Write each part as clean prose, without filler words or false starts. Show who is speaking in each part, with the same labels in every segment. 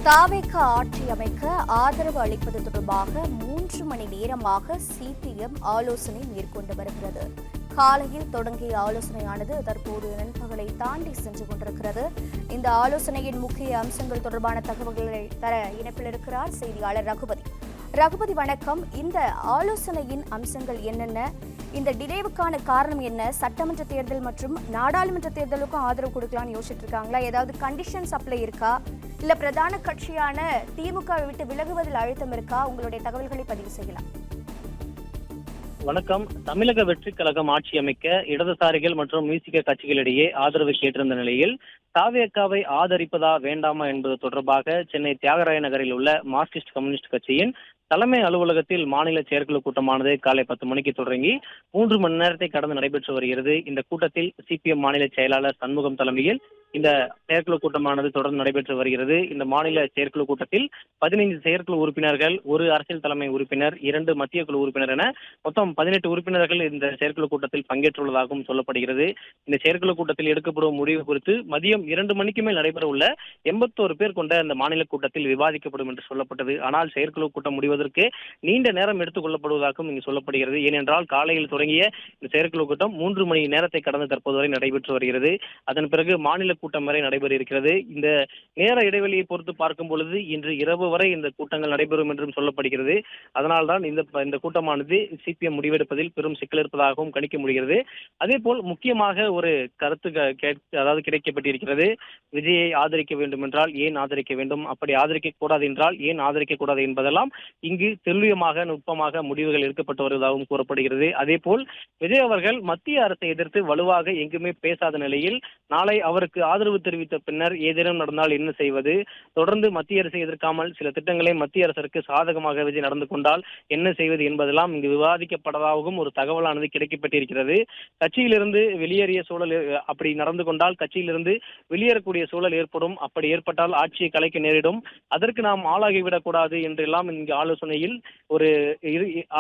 Speaker 1: தாவேக ஆட்சி அமைக்க ஆதரவு அளிப்பது தொடர்பாக 3 மணி நேரமாக சிபிஎம் ஆலோசனை மேற்கொண்டு வருகிறது. காலையில் தொடங்கிய ஆலோசனையானது தற்போது நண்பகலை தாண்டி சென்று கொண்டிருக்கிறது. இந்த ஆலோசனையின் முக்கிய அம்சங்கள் தொடர்பான தகவல்களை தர இணைப்பில் இருக்கிறார் செய்தியாளர் ரகுபதி. ரகுபதி வணக்கம். இந்த ஆலோசனையின் அம்சங்கள் என்னென்ன? இந்த டிலேவுக்கான காரணம் என்ன? சட்டமன்ற தேர்தல் மற்றும் நாடாளுமன்ற தேர்தலுக்கும் ஆதரவு கொடுக்கலாம்னு யோசிச்சுட்டு இருக்காங்களா? ஏதாவது கண்டிஷன்ஸ் அப்ளை இருக்கா? இல்ல பிரதான கட்சியான திமுக விட்டு விலகுவதில் அழுத்தம் இருக்கா? உங்களுடைய தகவல்களை பதிவு செய்யலாம்.
Speaker 2: வணக்கம். தமிழக வெற்றி கழகம் ஆட்சி அமைக்க இடதுசாரிகள் மற்றும் விசிக கட்சிகளிடையே ஆதரவு கேட்டிருந்த நிலையில் தாவேகாவை ஆதரிப்பதா வேண்டாமா என்பது தொடர்பாக சென்னை தியாகராய நகரில் உள்ள மார்க்சிஸ்ட் கம்யூனிஸ்ட் கட்சியின் தலைமை அலுவலகத்தில் மாநில செயற்குழு கூட்டமானது காலை 10 மணிக்கு தொடங்கி 3 மணி நேரத்தை கடந்து நடைபெற்று வருகிறது. இந்த கூட்டத்தில் சிபிஎம் மாநில செயலாளர் சண்முகம் தலைமையில் இந்த செயற்குழு கூட்டமானது தொடர்ந்து நடைபெற்று வருகிறது. இந்த மாநில செயற்குழு கூட்டத்தில் 15 செயற்குழு உறுப்பினர்கள், 1 அரசியல் தலைமை உறுப்பினர், 2 மத்திய குழு உறுப்பினர் என மொத்தம் 18 உறுப்பினர்கள் இந்த செயற்குழு கூட்டத்தில் பங்கேற்றுள்ளதாகவும் சொல்லப்படுகிறது. இந்த செயற்குழு கூட்டத்தில் எடுக்கப்படும் முடிவு குறித்து மதியம் 2 மணிக்கு மேல் நடைபெற உள்ள 81 பேர் கொண்ட இந்த மாநில கூட்டத்தில் விவாதிக்கப்படும் என்று சொல்லப்பட்டது. ஆனால் செயற்குழு கூட்டம் முடிவதற்கு நீண்ட நேரம் எடுத்துக் கொள்ளப்படுவதாகவும் இங்கு சொல்லப்படுகிறது. ஏனென்றால் காலையில் தொடங்கிய இந்த செயற்குழு கூட்டம் 3 மணி நேரத்தை கடந்த தற்போது வரை நடைபெற்று வருகிறது. அதன் பிறகு மாநில கூட்டம் வரை நடைபெற இருக்கிறது. இந்த நேர இடைவெளியை பொறுத்து பார்க்கும் பொழுது இன்று இரவு வரை இந்த கூட்டங்கள் நடைபெறும் என்றும் சொல்லப்படுகிறது. அதனால்தான் இந்த கூட்டமானது சிபிஎம் முடிவெடுப்பதில் பெரும் சிக்கல் இருப்பதாகவும் கணிக்க முடிகிறது. அதே போல் முக்கியமாக ஒரு கருத்து கிடைக்கப்பட்டிருக்கிறது. விஜயை ஆதரிக்க வேண்டும் என்றால் ஏன் ஆதரிக்க வேண்டும், அப்படி ஆதரிக்க கூடாது என்றால் ஏன் ஆதரிக்க கூடாது என்பதெல்லாம் இங்கு தெளிவாக நுட்பமாக முடிவுகள் எடுக்கப்பட்டு வருவதாகவும் கூறப்படுகிறது. அதே போல் விஜய் அவர்கள் மத்திய அரசை எதிர்த்து வலுவாக எங்குமே பேசாத நிலையில் நாளை அவருக்கு ஆதரவு தெரிவித்த பின்னர் ஏதேனும் நடந்தால் என்ன செய்வது, தொடர்ந்து மத்திய அரசை எதிர்க்காமல் சில திட்டங்களை மத்திய அரசுக்கு சாதகமாக விஜய் நடந்து கொண்டால் என்ன செய்வது என்பதெல்லாம் இங்கு விவாதிக்கப்பட்டதாகவும் ஒரு தகவலானது கிடைக்கப்பட்டிருக்கிறது. கட்சியிலிருந்து வெளியேறிய சூழல், அப்படி நடந்து கொண்டால் கட்சியிலிருந்து வெளியேறக்கூடிய சூழல் ஏற்படும், அப்படி ஏற்பட்டால் ஆட்சியை கலைக்க நேரிடும், அதற்கு நாம் ஆளாகிவிடக் கூடாது என்றெல்லாம் இங்கு ஆலோசனையில் ஒரு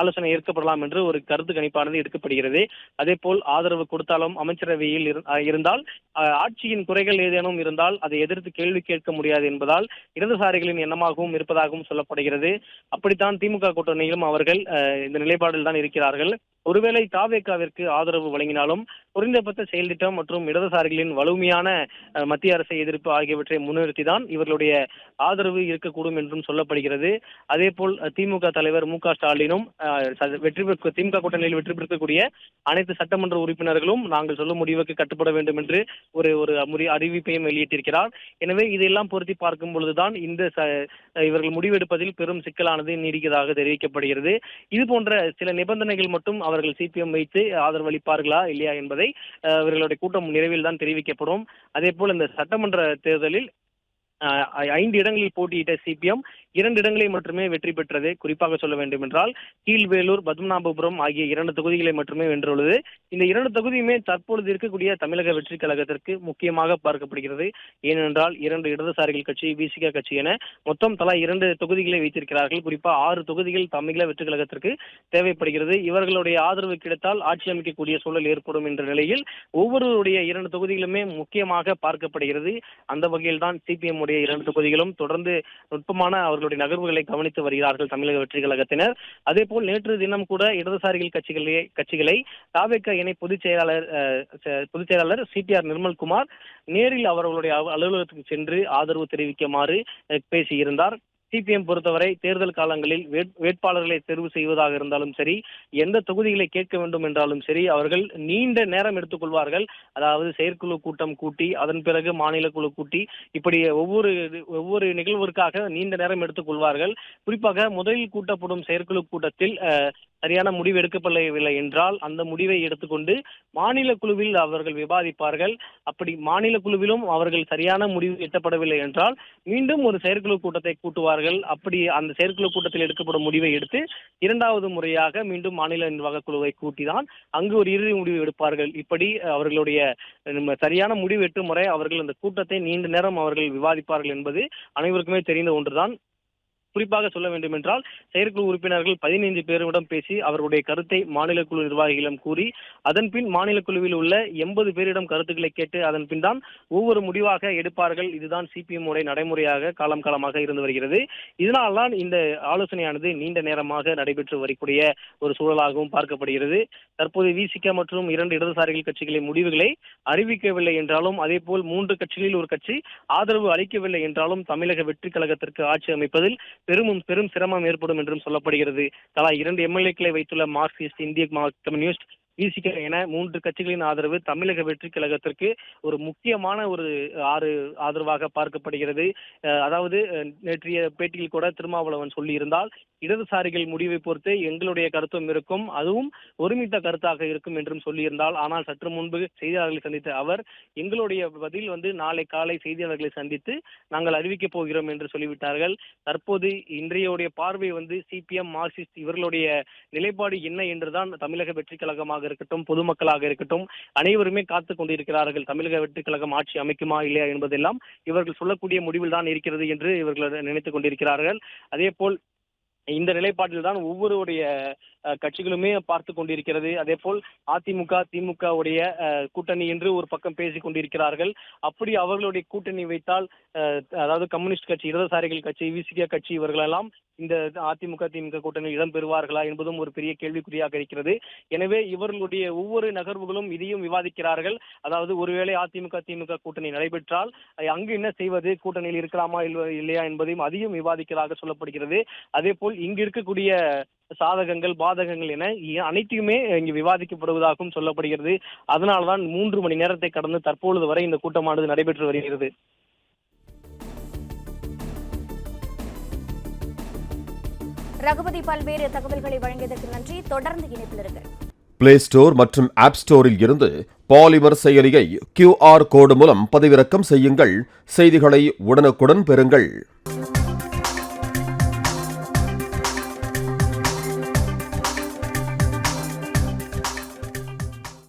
Speaker 2: ஆலோசனை ஏற்கப்படலாம் என்று ஒரு கருத்து கணிப்பானது எடுக்கப்படுகிறது. அதே போல் ஆதரவு கொடுத்தாலும் அமைச்சரவையில் இருந்தால் ஆட்சியின் குறைகள் ஏதேனும் இருந்தால் அதை எதிர்த்து கேள்வி கேட்க முடியாது என்பதால் இடதுசாரிகளின் எண்ணமாகவும் இருப்பதாகவும் சொல்லப்படுகிறது. அப்படித்தான் திமுக கூட்டணியிலும் அவர்கள் இந்த நிலைப்பாடில் தான் இருக்கிறார்கள். ஒருவேளை தாவேகாவிற்கு ஆதரவு வழங்கினாலும் குறைந்தபட்ச செயல் திட்டம் மற்றும் இடதுசாரிகளின் வலிமையான மத்திய அரசை எதிர்ப்பு ஆகியவற்றை முன்னிறுத்திதான் இவர்களுடைய ஆதரவு இருக்கக்கூடும் என்றும் சொல்லப்படுகிறது. அதே போல் திமுக தலைவர் மு.க. ஸ்டாலினும் திமுக கூட்டணியில் வெற்றி பெறக்கூடிய அனைத்து சட்டமன்ற உறுப்பினர்களும் நாங்கள் சொல்லும் முடிவுக்கு கட்டுப்பட வேண்டும் என்று ஒரு அறிவிப்பையும் வெளியிட்டிருக்கிறார். எனவே இதையெல்லாம் பொருத்தி பார்க்கும் பொழுதுதான் இவர்கள் முடிவெடுப்பதில் பெரும் சிக்கலானது நீடிக்கிறதாக தெரிவிக்கப்படுகிறது. இது போன்ற சில நிபந்தனைகள் மட்டும் அவர்கள் சிபிஎம் வைத்து ஆதரவு அளிப்பார்களா இல்லையா என்பதை இவர்களுடைய கூட்டம் நிறைவில் தான் தெரிவிக்கப்படும். அதே போல் இந்த சட்டமன்ற தேர்தலில் 5 இடங்களில் போட்டியிட்ட சிபிஎம் 2 இடங்களை மட்டுமே வெற்றி பெற்றது. குறிப்பாக சொல்ல வேண்டும் என்றால் கீழ்வேலூர், பத்மநாபபுரம் ஆகிய 2 தொகுதிகளை மட்டுமே வென்றுள்ளது. இந்த 2 தொகுதியுமே தற்பொழுது இருக்கக்கூடிய தமிழக வெற்றி கழகத்திற்கு முக்கியமாக பார்க்கப்படுகிறது. ஏனென்றால் 2 இடதுசாரிகள் கட்சி, விசிக கட்சி என மொத்தம் தலா 2 தொகுதிகளை வைத்திருக்கிறார்கள். குறிப்பாக 6 தொகுதிகள் தமிழக வெற்றி கழகத்திற்கு தேவைப்படுகிறது. இவர்களுடைய ஆதரவு கிடைத்தால் ஆட்சி அமைக்கக்கூடிய சூழல் ஏற்படும் என்ற நிலையில் ஒவ்வொருவருடைய 2 தொகுதிகளுமே முக்கியமாக பார்க்கப்படுகிறது. அந்த வகையில் தான் சிபிஎம் 2 தொகுதிகளும் தொடர்ந்து நுட்பமான அவர்களுடைய நகர்வுகளை கவனித்து வருகிறார்கள் தமிழக வெற்றி கழகத்தினர். அதே போல் நேற்று தினம் கூட இடதுசாரிகள் கட்சிகளை தாவேக இணை பொதுச் செயலாளர் CTR நிர்மல்குமார் நேரில் அவர்களுடைய அலுவலகத்துக்கு சென்று ஆதரவு தெரிவிக்குமாறு பேசியிருந்தார். சிபிஎம் பொறுத்தவரை தேர்தல் காலங்களில் வேட்பாளர்களை தேர்வு செய்வதாக இருந்தாலும் சரி, எந்த தொகுதிகளை கேட்க வேண்டும் என்றாலும் சரி, அவர்கள் நீண்ட நேரம் எடுத்துக்கொள்வார்கள். அதாவது செயற்குழு கூட்டம் கூட்டி அதன் பிறகு மாநில குழு கூட்டி இப்படி ஒவ்வொரு நிகழ்விற்காக நீண்ட நேரம் எடுத்துக்கொள்வார்கள். குறிப்பாக முதலில் கூட்டப்படும் செயற்குழு கூட்டத்தில் சரியான முடிவு எடுக்கப்படவில்லை என்றால் அந்த முடிவை எடுத்துக்கொண்டு மாநில குழுவில் அவர்கள் விவாதிப்பார்கள். அப்படி மாநில குழுவிலும் அவர்கள் சரியான முடிவு எட்டப்படவில்லை என்றால் மீண்டும் ஒரு செயற்குழு கூட்டத்தை கூட்டுவார்கள். அப்படி அந்த செயற்குழு கூட்டத்தில் எடுக்கப்படும் முடிவை எடுத்து 2வது முறையாக மீண்டும் மாநில நிர்வாக குழுவை கூட்டிதான் அங்கு ஒரு இறுதி முடிவு எடுப்பார்கள். இப்படி அவர்களுடைய சரியான முடிவு எட்டும் முறை அவர்கள் அந்த கூட்டத்தை நீண்ட நேரம் அவர்கள் விவாதிப்பார்கள் என்பது அனைவருக்குமே தெரிந்த ஒன்றுதான். குறிப்பாக சொல்ல வேண்டும் என்றால் செயற்குழு உறுப்பினர்கள் 15 பேரிடம் பேசி அவர்களுடைய கருத்தை மாநில குழு நிர்வாகிகளிடம் கூறி அதன் பின் மாநில குழுவில் உள்ள 80 பேரிடம் கருத்துக்களை கேட்டு அதன் பின் தான் ஒவ்வொரு முடிவாக எடுப்பார்கள். இதுதான் சிபிஎம் உடைய நடைமுறையாக காலமாக இருந்து வருகிறது. இதனால்தான் இந்த ஆலோசனையானது நீண்ட நேரமாக நடைபெற்று வரக்கூடிய ஒரு சூழலாகவும் பார்க்கப்படுகிறது. தற்போது விசிக மற்றும் 2 இடதுசாரிகள் கட்சிகளின் முடிவுகளை அறிவிக்கவில்லை என்றாலும் அதேபோல் 3 கட்சிகளில் ஒரு கட்சி ஆதரவு அளிக்கவில்லை என்றாலும் தமிழக வெற்றி கழகத்திற்கு ஆட்சி அமைப்பதில் பெரும் சிரமம் ஏற்படும் என்றும் சொல்லப்படுகிறது. தலா 2 எம்எல்ஏக்களை வைத்துள்ள மார்க்சிஸ்ட், இந்திய கம்யூனிஸ்ட், விசிக என 3 கட்சிகளின் ஆதரவு தமிழக வெற்றி கழகத்திற்கு ஒரு முக்கியமான ஒரு ஆதரவாக பார்க்கப்படுகிறது. அதாவது நேற்றைய பேட்டியில் கூட திருமாவளவன் சொல்லியிருந்தால் இடதுசாரிகள் முடிவை பொறுத்து எங்களுடைய கருத்தும் இருக்கும், அதுவும் ஒருமித்த கருத்தாக இருக்கும் என்றும் சொல்லியிருந்தால், ஆனால் சற்று முன்பு செய்தியாளர்களை சந்தித்த அவர் எங்களுடைய பதில் நாளை காலை செய்தியாளர்களை சந்தித்து நாங்கள் அறிவிக்கப் போகிறோம் என்று சொல்லிவிட்டார்கள். தற்போது இன்றைய பார்வை சிபிஎம், மார்க்சிஸ்ட் இவர்களுடைய நிலைப்பாடு என்ன என்றுதான் தமிழக வெற்றி கழகமாக இருக்கட்டும், பொதுமக்களாக இருக்கட்டும் அனைவருமே காத்துக் கொண்டிருக்கிறார்கள். தமிழக வெற்றி கழகம் ஆட்சி அமைக்குமா இல்லையா என்பதெல்லாம் இவர்கள் சொல்லக்கூடிய முடிவில் தான் இருக்கிறது என்று இவர்கள் நினைத்துக் கொண்டிருக்கிறார்கள். அதே போல் இந்த நிலைப்பாட்டில் தான் ஒவ்வொருடைய கட்சிகளுமே பார்த்து கொண்டிருக்கிறது. அதே போல் அதிமுக, திமுக உடைய கூட்டணி என்று ஒரு பக்கம் பேசிக் கொண்டிருக்கிறார்கள். அப்படி அவர்களுடைய கூட்டணி வைத்தால் அதாவது கம்யூனிஸ்ட் கட்சி, இடதுசாரிகள் கட்சி, விசிக கட்சி இவர்களெல்லாம் இந்த அதிமுக, திமுக கூட்டணியில் இடம் பெறுவார்களா என்பதும் ஒரு பெரிய கேள்விக்குறியாக இருக்கிறது. எனவே இவர்களுடைய ஒவ்வொரு நகர்வுகளும் இதையும் விவாதிக்கிறார்கள். அதாவது ஒருவேளை அதிமுக, திமுக கூட்டணி நடைபெற்றால் அங்கு என்ன செய்வது, கூட்டணியில் இருக்கலாமா இல்லையா என்பதையும் அதிகம் விவாதிக்கிறதாக சொல்லப்படுகிறது. அதே போல் இங்கு இருக்கக்கூடிய சாதகங்கள், பாதகங்கள் என அனைத்துமே இங்கு விவாதிக்கப்படுவதாகவும் சொல்லப்படுகிறது. அதனால்தான் 3 மணி நேரத்தை கடந்து தற்பொழுது வரை இந்த கூட்டமானது நடைபெற்று வருகிறது.
Speaker 1: ரகுபதி, பல்வேறு தகவல்களை வழங்கியதற்கு நன்றி. தொடர்ந்து இணைப்பில் இருங்கள்.
Speaker 3: பிளே ஸ்டோர் மற்றும் ஆப் ஸ்டோரில் இருந்து பாலிமர் செயலியை QR கோடு மூலம் பதிவிறக்கம் செய்யுங்கள். செய்திகளை உடனுக்குடன் பெறுங்கள்.